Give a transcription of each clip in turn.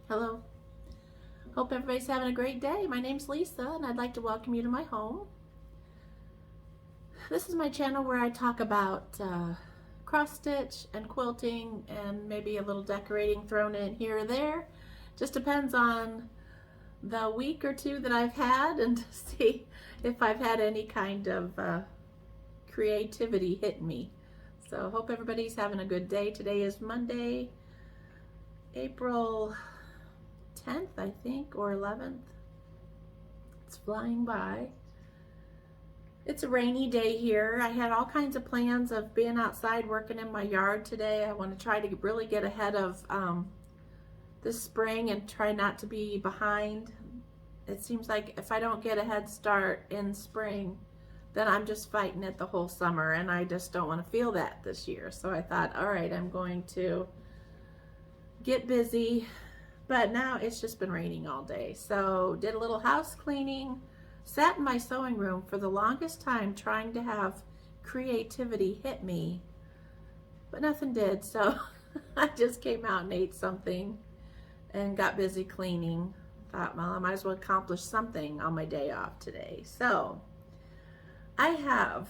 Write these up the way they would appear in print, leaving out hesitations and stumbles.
Hello. Hope everybody's having a great day. My name's Lisa and I'd like to welcome you to my home. This is my channel where I talk about cross stitch and quilting and maybe a little decorating thrown in here or there. Just depends on the week or two that I've had and to see if I've had any kind of creativity hit me. So hope everybody's having a good day. Today is Monday, April 10th, I think, or 11th. It's flying by. It's a rainy day here. I had all kinds of plans of being outside working in my yard today. I want to try to really get ahead of this spring and try not to be behind. It seems like if I don't get a head start in spring, then I'm just fighting it the whole summer, and I just don't want to feel that this year. So I thought, all right, I'm going to get busy. But now it's just been raining all day. So did a little house cleaning, sat in my sewing room for the longest time trying to have creativity hit me, but nothing did. So I just came out and ate something and got busy cleaning. Thought, well, I might as well accomplish something on my day off today. So I have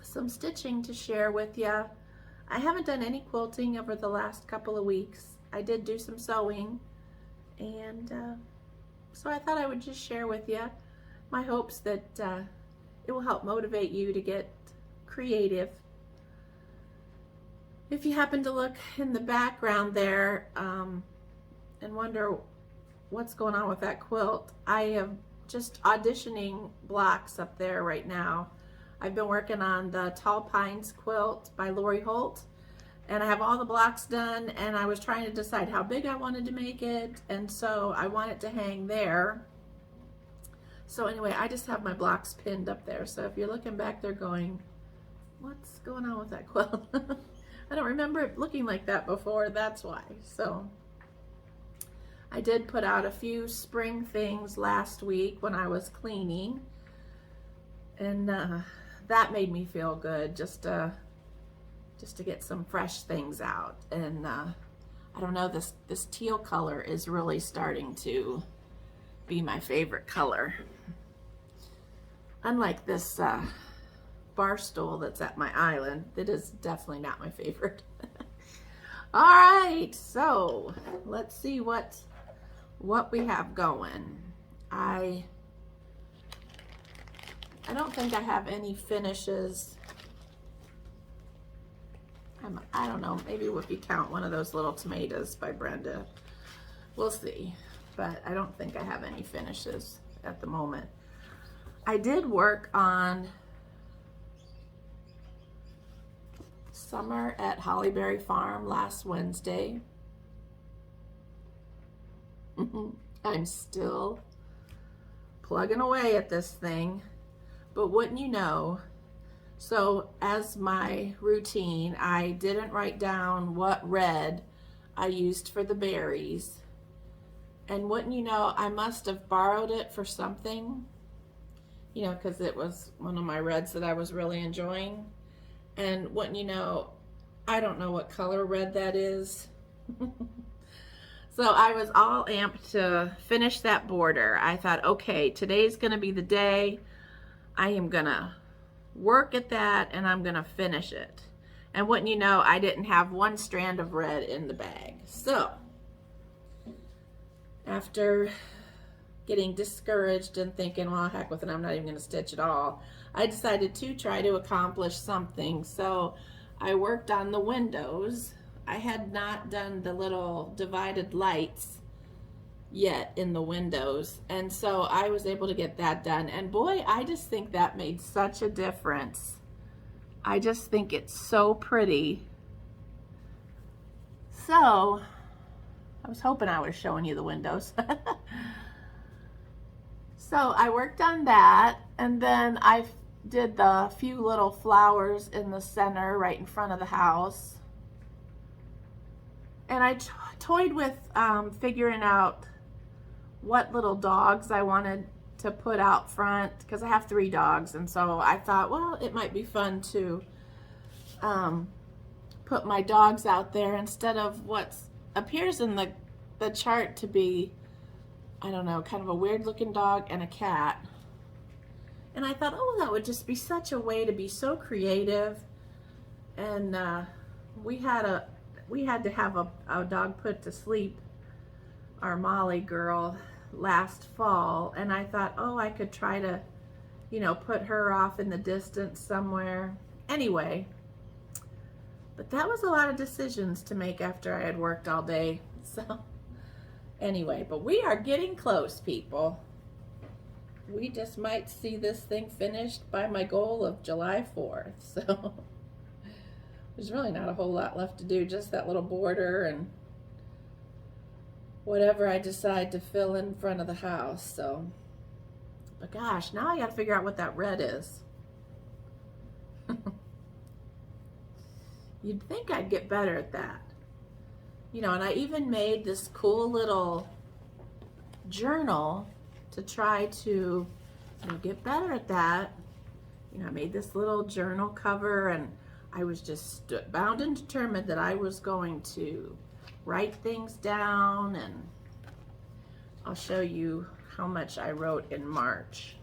some stitching to share with you. I haven't done any quilting over the last couple of weeks. I did do some sewing, and so I thought I would just share with you my hopes that it will help motivate you to get creative. If you happen to look in the background there and wonder what's going on with that quilt, I am just auditioning blocks up there right now. I've been working on the Tall Pines quilt by Lori Holt, and I have all the blocks done, and I was trying to decide how big I wanted to make it, and so I want it to hang there. So anyway, I just have my blocks pinned up there. So if you're looking back there going, what's going on with that quilt? I don't remember it looking like that before, that's why. So I did put out a few spring things last week when I was cleaning, and that made me feel good, just to get some fresh things out. And I don't know, this teal color is really starting to be my favorite color. Unlike this bar stool that's at my island, that is definitely not my favorite. All right, so let's see what we have going. I don't think I have any finishes. I don't know, maybe if you count one of those little tomatoes by Brenda, we'll see. But I don't think I have any finishes at the moment. I did work on Summer at Hollyberry Farm last Wednesday. I'm still plugging away at this thing, but wouldn't you know, so as my routine, I didn't write down what red I used for the berries. And wouldn't you know, I must have borrowed it for something, you know, because it was one of my reds that I was really enjoying. And wouldn't you know, I don't know what color red that is. So I was all amped to finish that border. I thought, okay, today's gonna be the day. I am gonna work at that and I'm gonna finish it. And wouldn't you know, I didn't have one strand of red in the bag. So after getting discouraged and thinking, well, heck with it, I'm not even gonna stitch at all, I decided to try to accomplish something. So I worked on the windows. I had not done the little divided lights yet in the windows, and so I was able to get that done, and boy, I just think that made such a difference. I just think it's so pretty. So I was hoping I was showing you the windows. So I worked on that, and then I did the few little flowers in the center right in front of the house. And I toyed with figuring out what little dogs I wanted to put out front, because I have 3 dogs, and so I thought, well, it might be fun to put my dogs out there instead of what appears in the the chart to be, I don't know, kind of a weird looking dog and a cat. And I thought, oh, that would just be such a way to be so creative. And we had to have a dog put to sleep, our Molly girl, last fall. And I thought, oh, I could try to, you know, put her off in the distance somewhere. Anyway, but that was a lot of decisions to make after I had worked all day. So anyway, but we are getting close, people. We just might see this thing finished by my goal of July 4th. So there's really not a whole lot left to do, just that little border and whatever I decide to fill in front of the house. So, but gosh, now I got to figure out what that red is. You'd think I'd get better at that. You know, and I even made this cool little journal to try to, you know, get better at that. You know, I made this little journal cover, and I was just bound and determined that I was going to write things down, and I'll show you how much I wrote in March.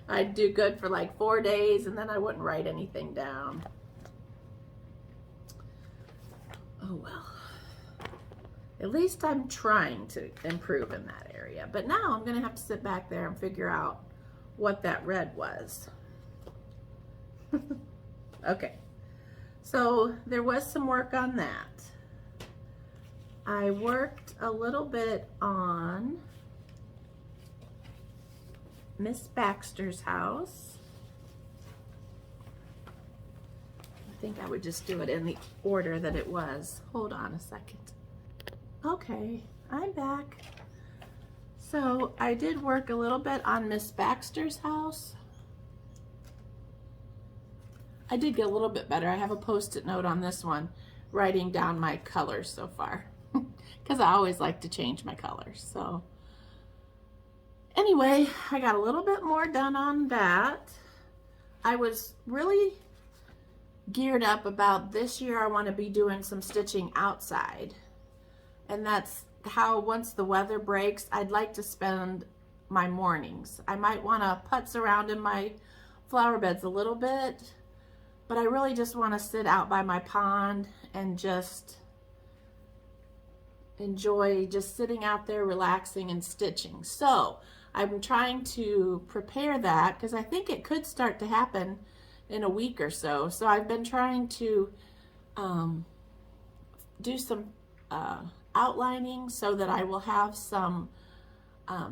I'd do good for like 4 days, and then I wouldn't write anything down. Oh well. At least I'm trying to improve in that area. But now I'm going to have to sit back there and figure out what that red was. Okay. So there was some work on that. I worked a little bit on Miss Baxter's house. I think I would just do it in the order that it was. Hold on a second. Okay, I'm back. So I did work a little bit on Miss Baxter's house. I did get a little bit better. I have a post-it note on this one writing down my colors so far because I always like to change my colors. So anyway, I got a little bit more done on that. I was really geared up about this year. I want to be doing some stitching outside. And that's how, once the weather breaks, I'd like to spend my mornings. I might want to putz around in my flower beds a little bit, but I really just want to sit out by my pond and just enjoy just sitting out there relaxing and stitching. So I'm trying to prepare that because I think it could start to happen in a week or so. So I've been trying to do some outlining so that I will have some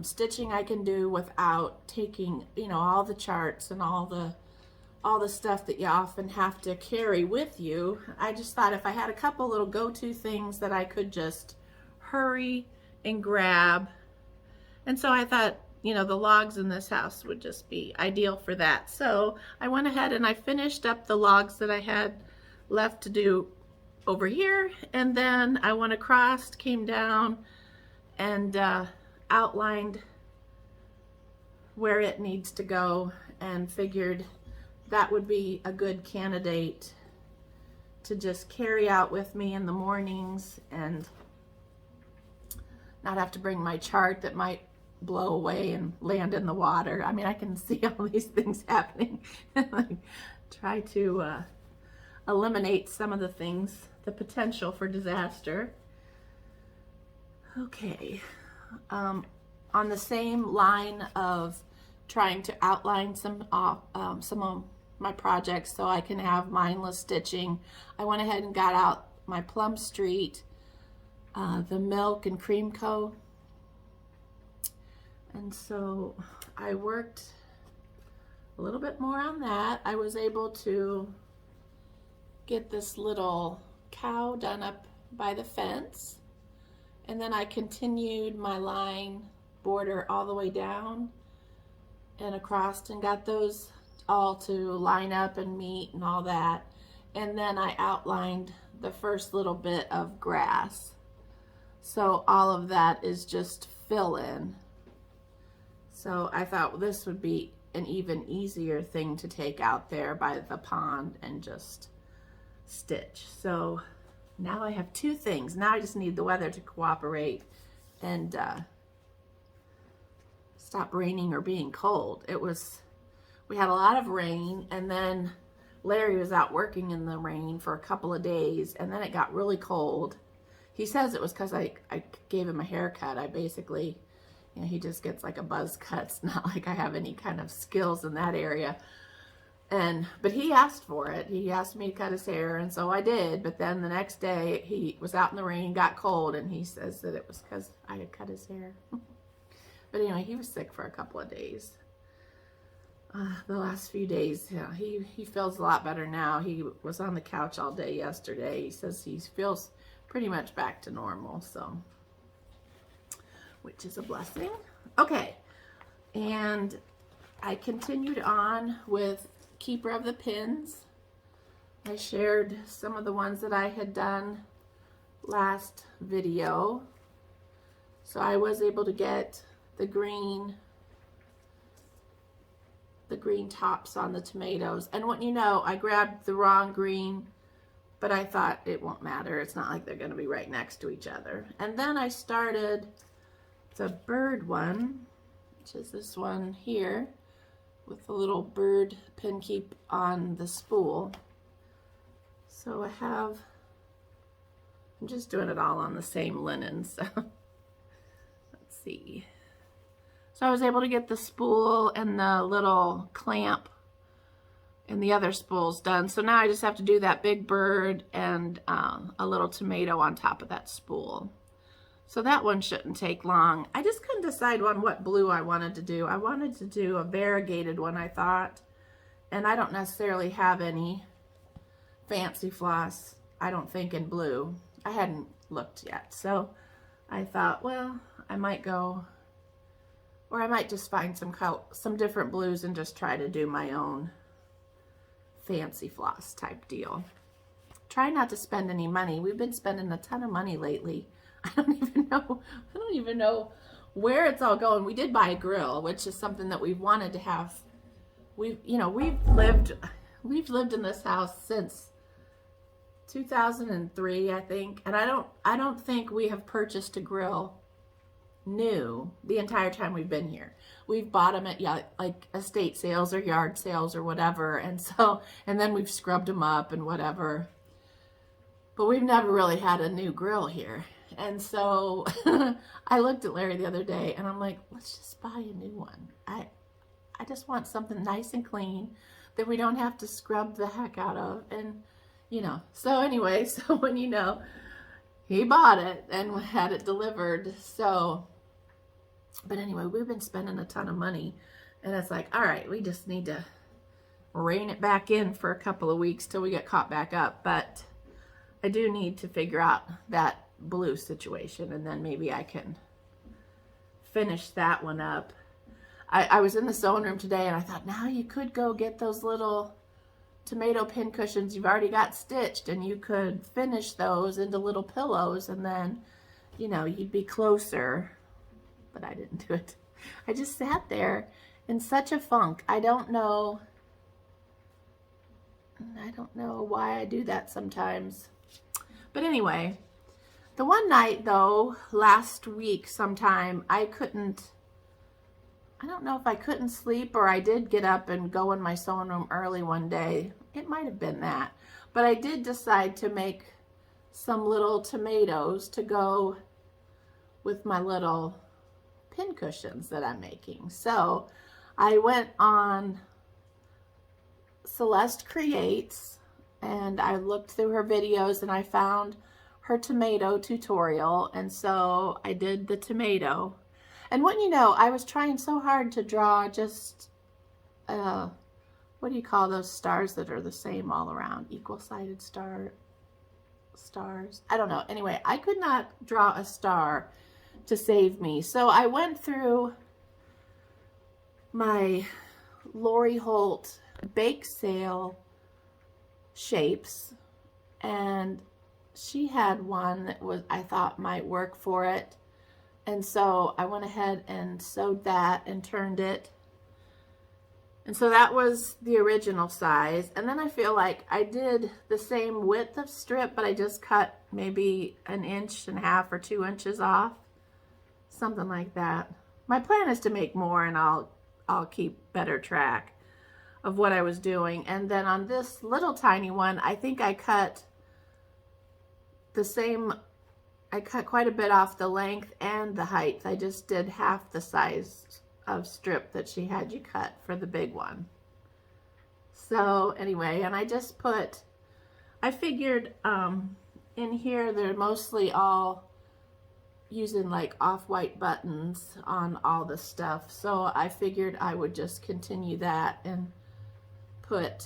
stitching I can do without taking, you know, all the charts and all the stuff that you often have to carry with you. I just thought if I had a couple little go-to things that I could just hurry and grab. And so I thought, you know, the logs in this house would just be ideal for that. So I went ahead and I finished up the logs that I had left to do over here, and then I went across, came down, and outlined where it needs to go, and figured that would be a good candidate to just carry out with me in the mornings and not have to bring my chart that might blow away and land in the water. I mean, I can see all these things happening and like try to eliminate some of the things, the potential for disaster. Okay, on the same line of trying to outline some of my projects so I can have mindless stitching, I went ahead and got out my Plum Street, the Milk and Cream Co. And so I worked a little bit more on that. I was able to get this little cow done up by the fence, and then I continued my line border all the way down and across and got those all to line up and meet and all that. And then I outlined the first little bit of grass. So all of that is just fill in. So I thought this would be an even easier thing to take out there by the pond and just stitch. So now I have two things. Now I just need the weather to cooperate and stop raining or being cold. We had a lot of rain, and then Larry was out working in the rain for a couple of days, and then it got really cold. He says it was because I gave him a haircut. I basically, you know, he just gets like a buzz cut. It's not like I have any kind of skills in that area. But he asked for it. He asked me to cut his hair, and so I did. But then the next day, he was out in the rain, got cold, and he says that it was because I had cut his hair. But anyway, he was sick for a couple of days. The last few days, yeah, he feels a lot better now. He was on the couch all day yesterday. He says he feels pretty much back to normal, so, which is a blessing. Okay, and I continued on with Keeper of the Pins. I shared some of the ones that I had done last video. So I was able to get the green tops on the tomatoes. And what you know, I grabbed the wrong green, but I thought it won't matter. It's not like they're going to be right next to each other. And then I started the bird one, which is this one here, with the little bird pin keep on the spool. So I'm just doing it all on the same linen, so let's see. So I was able to get the spool and the little clamp and the other spools done. So now I just have to do that big bird and a little tomato on top of that spool. So that one shouldn't take long. I just couldn't decide on what blue I wanted to do. I wanted to do a variegated one, I thought. And I don't necessarily have any fancy floss, I don't think, in blue. I hadn't looked yet. So I thought, well, I might go, or I might just find some different blues and just try to do my own fancy floss type deal. Try not to spend any money. We've been spending a ton of money lately. I don't even know where it's all going. We did buy a grill, which is something that we've wanted to have. We've lived in this house since 2003, I think, and I don't think we have purchased a grill new the entire time we've been here. We've bought them at like estate sales or yard sales or whatever, and then we've scrubbed them up and whatever. But we've never really had a new grill here. And so I looked at Larry the other day and I'm like, let's just buy a new one. I just want something nice and clean that we don't have to scrub the heck out of. And, you know, so anyway, so when you know, he bought it and had it delivered. So, but anyway, we've been spending a ton of money. And it's like, all right, we just need to rein it back in for a couple of weeks till we get caught back up. But I do need to figure out that blue situation, and then maybe I can finish that one up. I was in the sewing room today and I thought, now you could go get those little tomato pin cushions you've already got stitched, and you could finish those into little pillows, and then, you know, you'd be closer. But I didn't do it. I just sat there in such a funk. I don't know why I do that sometimes. But anyway, the one night though, last week sometime, I don't know if I couldn't sleep or I did get up and go in my sewing room early one day. It might have been that. But I did decide to make some little tomatoes to go with my little pin cushions that I'm making. So I went on Celeste Creates and I looked through her videos and I found her tomato tutorial, and so I did the tomato. And what you know, I was trying so hard to draw just what do you call those stars that are the same all around? Equal-sided stars? I don't know. Anyway, I could not draw a star to save me. So I went through my Lori Holt bake sale shapes, and she had one that I thought might work for it. And so I went ahead and sewed that and turned it And so that was the original size. And then I feel like I did the same width of strip, but I just cut maybe 1.5 inches or 2 inches off. Something like that. My plan is to make more, and I'll keep better track of what I was doing. And then on this little tiny one, I think I cut the same, I cut quite a bit off the length and the height. I just did half the size of strip that she had you cut for the big one. So anyway, and I just put, I figured in here they're mostly all using like off-white buttons on all the stuff, so I figured I would just continue that and put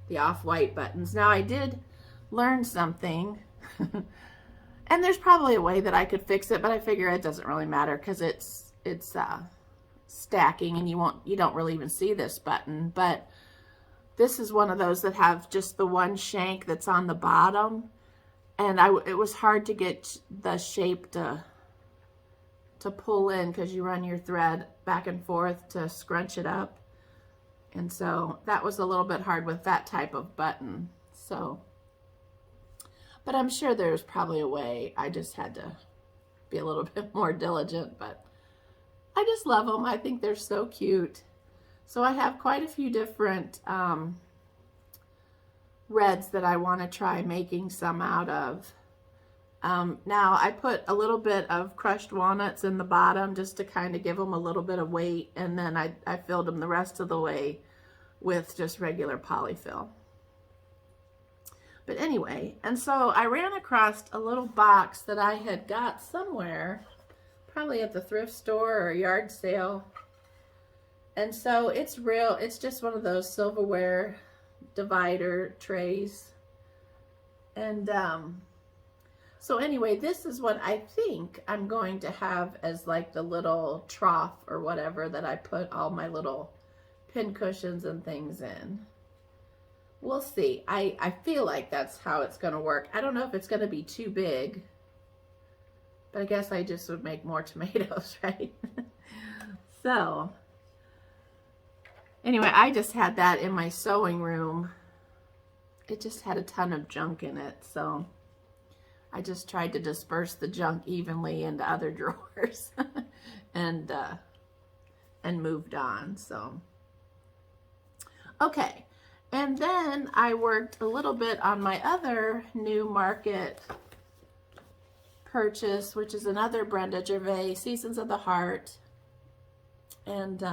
the off-white buttons. Now I did learn something and there's probably a way that I could fix it, but I figure it doesn't really matter because it's stacking and you don't really even see this button. But this is one of those that have just the one shank that's on the bottom, and it was hard to get the shape to pull in because you run your thread back and forth to scrunch it up, and so that was a little bit hard with that type of button. So, but I'm sure there's probably a way. I just had to be a little bit more diligent, but I just love them. I think they're so cute. So I have quite a few different reds that I want to try making some out of. Now I put a little bit of crushed walnuts in the bottom just to kind of give them a little bit of weight, and then I filled them the rest of the way with just regular polyfill. But anyway, and so I ran across a little box that I had got somewhere, probably at the thrift store or a yard sale. And so it's just one of those silverware divider trays. And so anyway, this is what I think I'm going to have as like the little trough or whatever that I put all my little pin cushions and things in. We'll see. I feel like that's how it's going to work. I don't know if it's going to be too big, but I guess I just would make more tomatoes, right? So anyway, I just had that in my sewing room. It just had a ton of junk in it, so I just tried to disperse the junk evenly into other drawers and moved on. So okay, and then I worked a little bit on my other new market purchase, which is another Brenda Gervais, Seasons of the Heart. And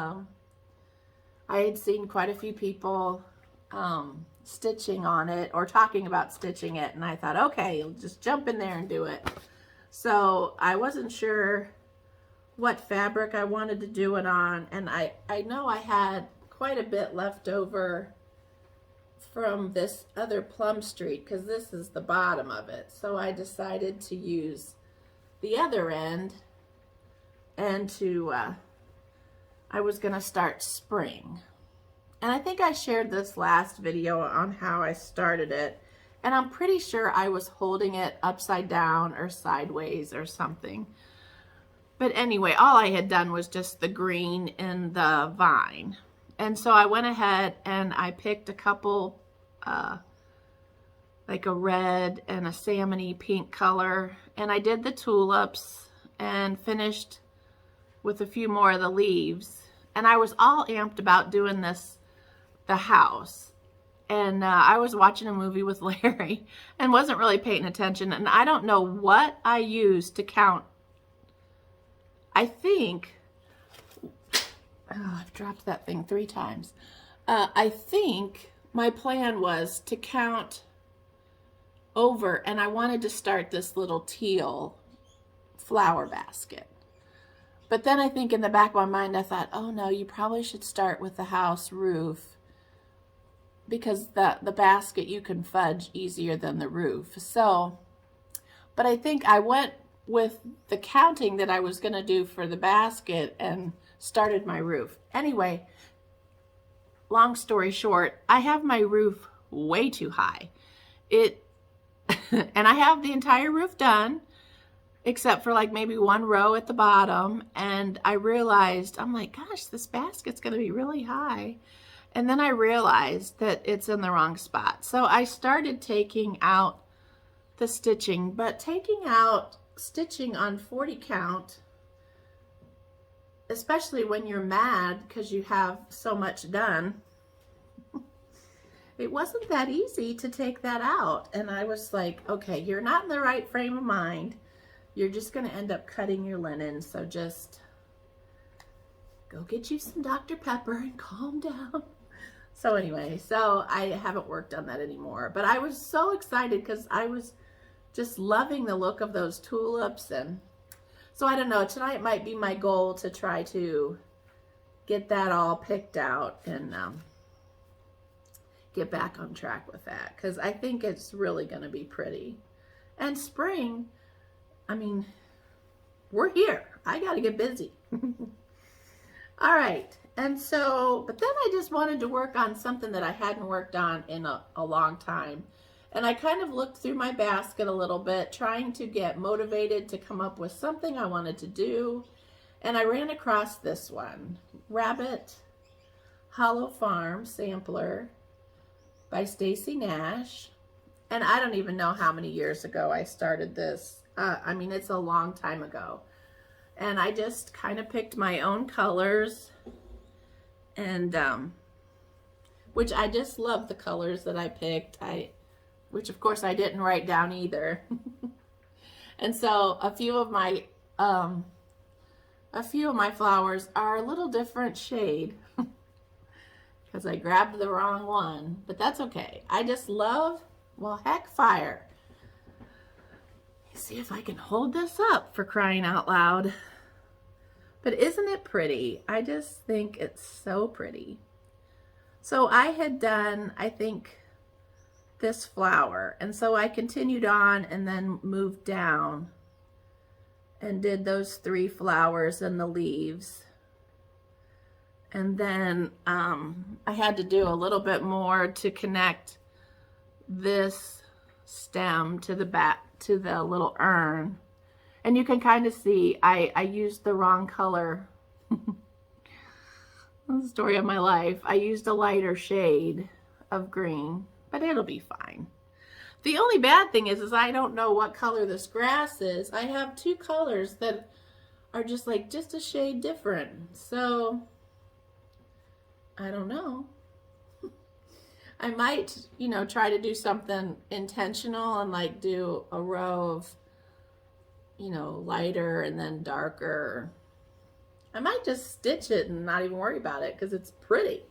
I had seen quite a few people stitching on it or talking about stitching it, and I thought, okay, you'll just jump in there and do it. So I wasn't sure what fabric I wanted to do it on, and I know I had quite a bit left over from this other Plum Street because this is the bottom of it. So I decided to use the other end and I was gonna start spring. And I think I shared this last video on how I started it, and I'm pretty sure I was holding it upside down or sideways or something. But anyway, all I had done was just the green in the vine. And so I went ahead and I picked a couple, like a red and a salmony pink color, and I did the tulips and finished with a few more of the leaves. And I was all amped about doing this, the house. And I was watching a movie with Larry and wasn't really paying attention. And I don't know what I used to count. I think, oh, I've dropped that thing 3 times. I think my plan was to count over, and I wanted to start this little teal flower basket. But then I think in the back of my mind, I thought, oh no, you probably should start with the house roof, because the basket you can fudge easier than the roof. So, but I think I went with the counting that I was going to do for the basket and started my roof. Anyway, long story short, I have my roof way too high. And I have the entire roof done. except for like maybe one row at the bottom. And I realized, I'm like, gosh, this basket's going to be really high. And then I realized that it's in the wrong spot. So I started taking out the stitching, but taking out stitching on 40 count, especially when you're mad because you have so much done, it wasn't that easy to take that out. And I was like, okay, you're not in the right frame of mind. You're just going to end up cutting your linen. So just go get you some Dr. Pepper and calm down. So anyway, so I haven't worked on that anymore. But I was so excited because I was just loving the look of those tulips. And so I don't know, tonight might be my goal to try to get that all picked out and get back on track with that, because I think it's really going to be pretty. And spring, I mean, we're here. I got to get busy. All right. And so, but then I just wanted to work on something that I hadn't worked on in a long time. And I kind of looked through my basket a little bit, trying to get motivated to come up with something I wanted to do. And I ran across this one, Rabbit Hollow Farm Sampler by Stacy Nash. And I don't even know how many years ago I started this. I mean, it's a long time ago. And I just kind of picked my own colors, and which I just love the colors that I picked. Which of course I didn't write down either. And so a few of my flowers are a little different shade because I grabbed the wrong one, but that's okay. I just love, well, heck, fire. Let's see if I can hold this up, for crying out loud. But isn't it pretty? I just think it's so pretty. So I had done, I think, this flower, and so I continued on and then moved down and did those 3 flowers and the leaves. And then I had to do a little bit more to connect this stem to the back, to the little urn. And you can kind of see I used the wrong color. The story of my life. I used a lighter shade of green, but it'll be fine. The only bad thing is I don't know what color this grass is. I have 2 colors that are just a shade different. So I don't know. I might, try to do something intentional and like do a row of, lighter and then darker. I might just stitch it and not even worry about it because it's pretty.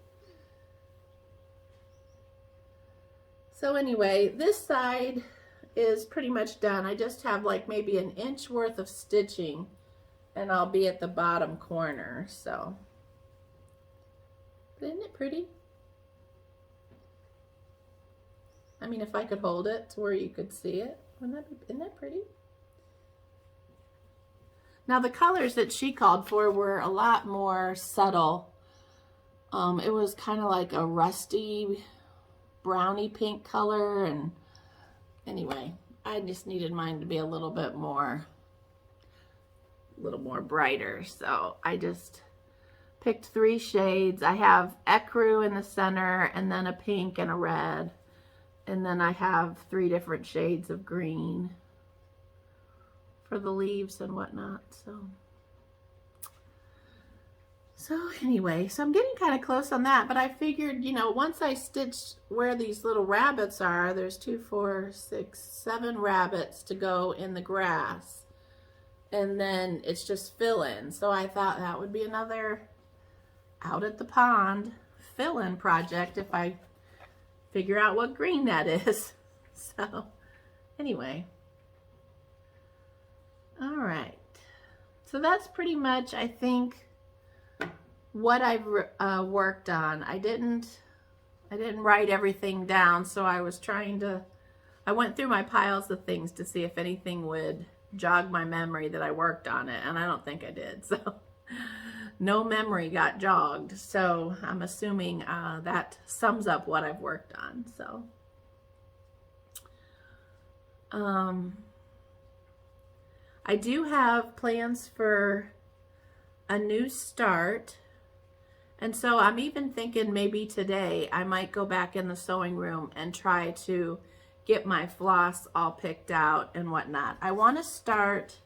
So anyway, this side is pretty much done. I just have like maybe an inch worth of stitching and I'll be at the bottom corner. So, but isn't it pretty? I mean, if I could hold it to where you could see it, isn't that pretty? Now the colors that she called for were a lot more subtle. It was kind of like a rusty brownie pink color, and anyway, I just needed mine to be a little more brighter. So I just picked 3 shades. I have ecru in the center, and then a pink and a red, and then I have 3 different shades of green for the leaves and whatnot. So anyway, so I'm getting kind of close on that, but I figured, once I stitch where these little rabbits are, there's 2, 4, 6, 7 rabbits to go in the grass, and then it's just fill in. So I thought that would be another out at the pond fill in project if I figure out what green that is. So anyway. All right, so that's pretty much, I think, what I've worked on. I didn't write everything down, so I went through my piles of things to see if anything would jog my memory that I worked on it, and I don't think I did. So no memory got jogged, so I'm assuming that sums up what I've worked on. So I do have plans for a new start. And so I'm even thinking maybe today I might go back in the sewing room and try to get my floss all picked out and whatnot. I want to start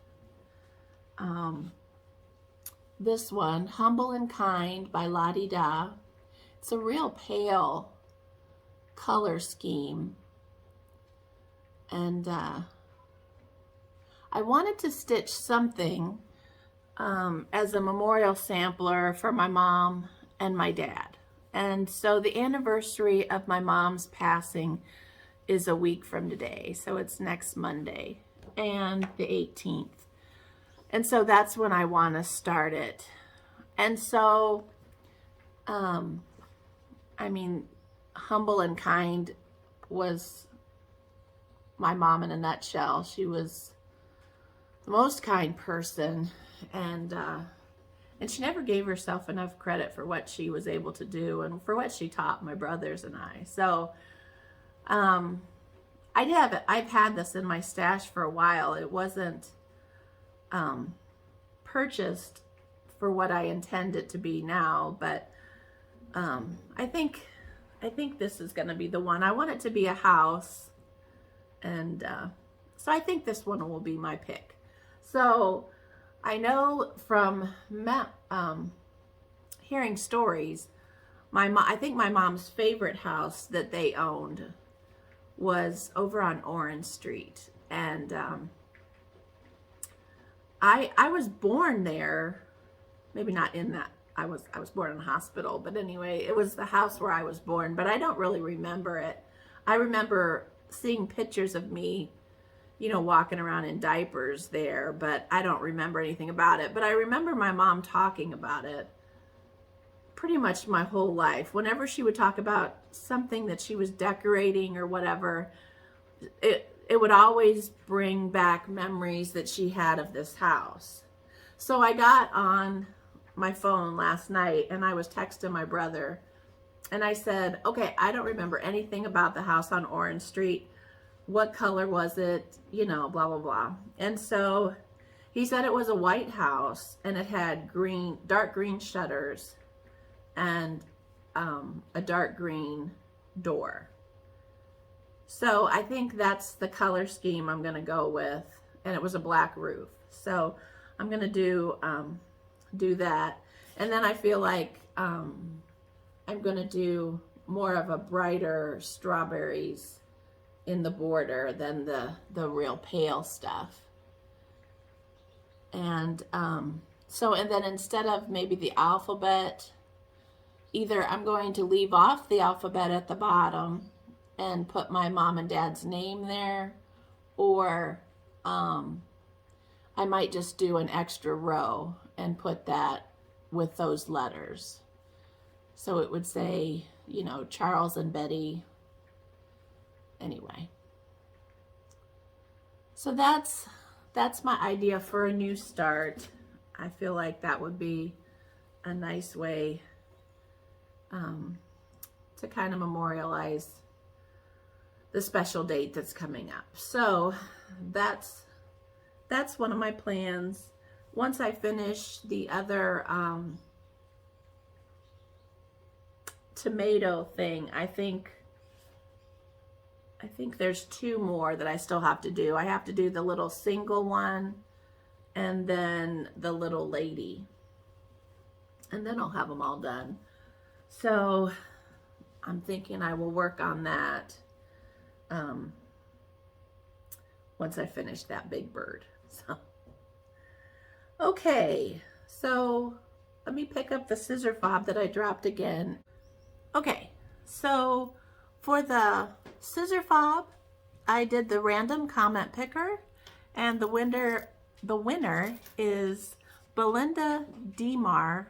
this one, Humble and Kind by La Di Da. It's a real pale color scheme. And I wanted to stitch something as a memorial sampler for my mom and my dad. And so the anniversary of my mom's passing is a week from today. So it's next Monday and the 18th. And so that's when I want to start it. And so, I mean, Humble and Kind was my mom in a nutshell. She was the most kind person, and she never gave herself enough credit for what she was able to do and for what she taught my brothers and I. So I've had this in my stash for a while. It wasn't purchased for what I intend it to be now, but I think this is going to be the one. I want it to be a house, and so I think this one will be my pick. So I know from hearing stories, I think my mom's favorite house that they owned was over on Orange Street, and I was born there. Maybe not in that. I was born in a hospital, but anyway, it was the house where I was born, but I don't really remember it. I remember seeing pictures of me, you know, walking around in diapers there, but I don't remember anything about it. But I remember my mom talking about it pretty much my whole life. Whenever she would talk about something that she was decorating or whatever, it would always bring back memories that she had of this house. So I got on my phone last night and I was texting my brother and I said, okay, I don't remember anything about the house on Orange Street. What color was it? You know, blah, blah, blah. And so he said it was a white house and it had dark green shutters and a dark green door. So I think that's the color scheme I'm going to go with. And it was a black roof. So I'm going to do that. And then I feel like I'm going to do more of a brighter strawberries in the border than the real pale stuff. And and then instead of maybe the alphabet, either I'm going to leave off the alphabet at the bottom and put my mom and dad's name there, or I might just do an extra row and put that with those letters. So it would say, you know, Charles and Betty. Anyway. So that's my idea for a new start. I feel like that would be a nice way to kind of memorialize the special date that's coming up. So that's one of my plans. Once I finish the other tomato thing, I think there's two more that I still have to do. I have to do the little single one and then the little lady. And then I'll have them all done. So I'm thinking I will work on that once I finish that big bird. So, okay, so let me pick up the scissor fob that I dropped again. Okay, so for the scissor fob, I did the random comment picker, and the winner is Belinda Dewar.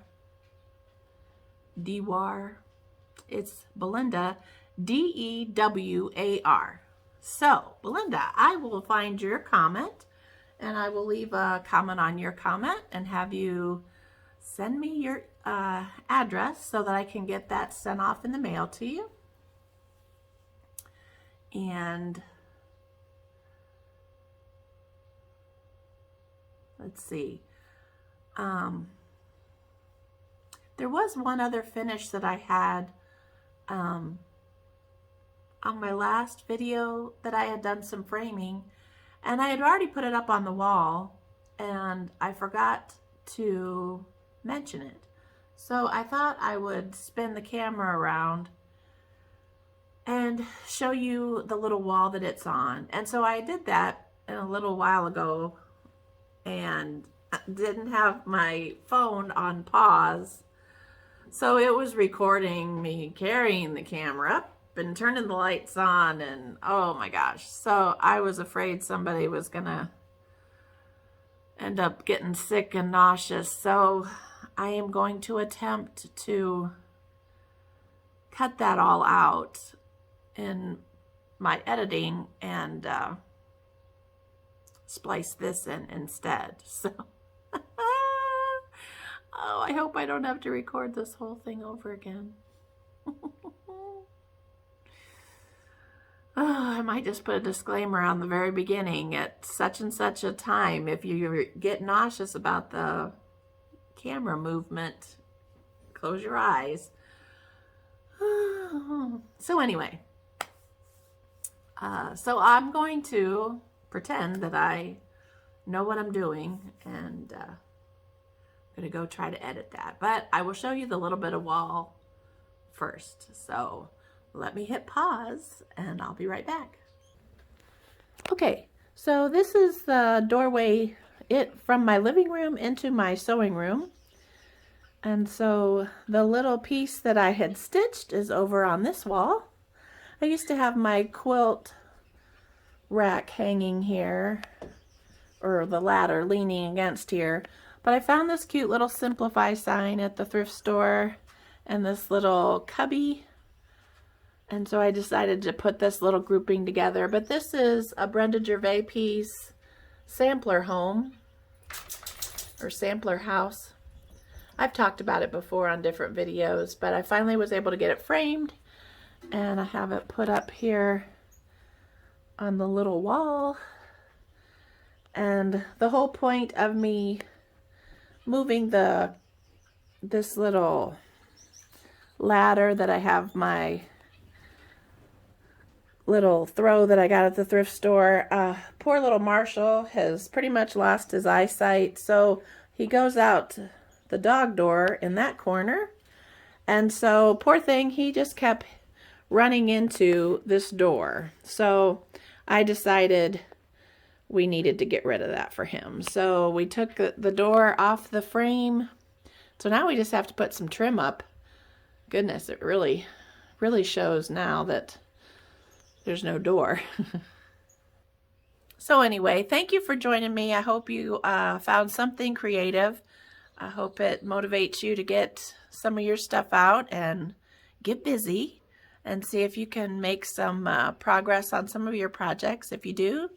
It's Belinda Dewar. So Belinda, I will find your comment and I will leave a comment on your comment and have you send me your address so that I can get that sent off in the mail to you. And let's see. There was one other finish that I had on my last video that I had done some framing, and I had already put it up on the wall and I forgot to mention it. So I thought I would spin the camera around and show you the little wall that it's on. And so I did that a little while ago and didn't have my phone on pause. So it was recording me carrying the camera up and turning the lights on, and oh my gosh. So I was afraid somebody was gonna end up getting sick and nauseous. So I am going to attempt to cut that all out in my editing and splice this in instead. So oh, I hope I don't have to record this whole thing over again. Oh, I might just put a disclaimer on the very beginning. At such and such a time, if you get nauseous about the camera movement, close your eyes. So anyway, so I'm going to pretend that I know what I'm doing, and I'm going to go try to edit that. But I will show you the little bit of wall first. So let me hit pause and I'll be right back. Okay, so this is the doorway from my living room into my sewing room. And so the little piece that I had stitched is over on this wall. I used to have my quilt rack hanging here, or the ladder leaning against here. But I found this cute little Simplify sign at the thrift store and this little cubby. And so I decided to put this little grouping together. But this is a Brenda Gervais piece, sampler home, or sampler house. I've talked about it before on different videos, but I finally was able to get it framed. And I have it put up here on the little wall. And the whole point of me moving this little ladder that I have my little throw that I got at the thrift store, poor little Marshall has pretty much lost his eyesight, so he goes out the dog door in that corner, and so poor thing, he just kept running into this door. So I decided we needed to get rid of that for him. So we took the door off the frame. So now we just have to put some trim up. Goodness, it really shows now that there's no door. So anyway, thank you for joining me. I hope you found something creative. I hope it motivates you to get some of your stuff out and get busy and see if you can make some progress on some of your projects. If you do,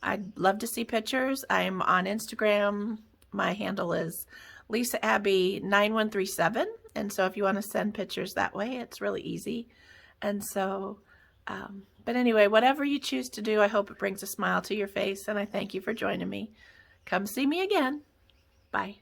I'd love to see pictures. I'm on Instagram. My handle is LisaAbbey9137. And so if you want to send pictures that way, it's really easy. And so, but anyway, whatever you choose to do, I hope it brings a smile to your face. And I thank you for joining me. Come see me again. Bye.